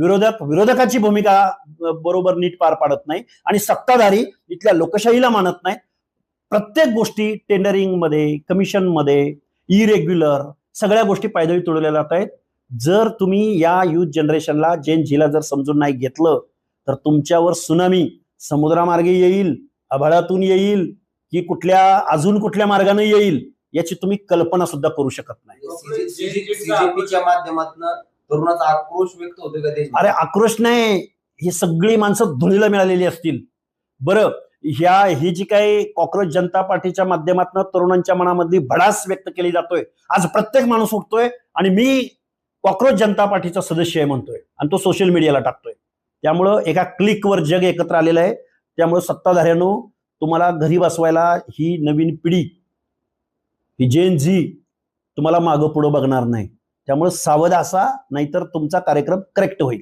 विरोधकाची भूमिका बरोबर नीट पार पाडत नाही आणि सत्ताधारी इथल्या लोकशाहीला मानत नाही. प्रत्येक गोष्टी टेंडरिंग मध्ये, कमिशन मध्ये, इरेग्युलर सगळ्या गोष्टी पायदळी तुडवल्या जात आहेत. जर तुम्ही या युथ जनरेशनला, जेन झीला जर समजून नाही घेतलं तर तुमच्यावर सुनामी समुद्रामार्गे येईल, आभाळातून येईल की अजून कुठल्या मार्गाने येईल याची तुम्ही कल्पना सुद्धा करू शकत नाही. सीजेपीच्या माध्यमातून तरुणाचा आक्रोश व्यक्त होतोय का देश? अरे आक्रोश नाही, ही सगळी माणसं धुळीला मिळालेली असतील. बरं, ही जी काही कॉक्रोच जनता पार्टीच्या माध्यमातून तरुणांच्या मनामधली भडास व्यक्त केली जातोय, आज प्रत्येक माणूस उठतोय आणि मी कॉक्रोच जनता पार्टीचा सदस्य आहे म्हणतोय आणि तो सोशल मीडियाला टाकतोय. त्यामुळं एका क्लिकवर जग एकत्र आलेलं आहे. त्यामुळे सत्ताधाऱ्यांनो, तुम्हाला घरी बसवायला ही नवीन पिढी, ही जेन झी तुम्हाला मागं पुढं बघणार नाही. त्यामुळे सावध असा, नाहीतर तुमचा कार्यक्रम करेक्ट होईल.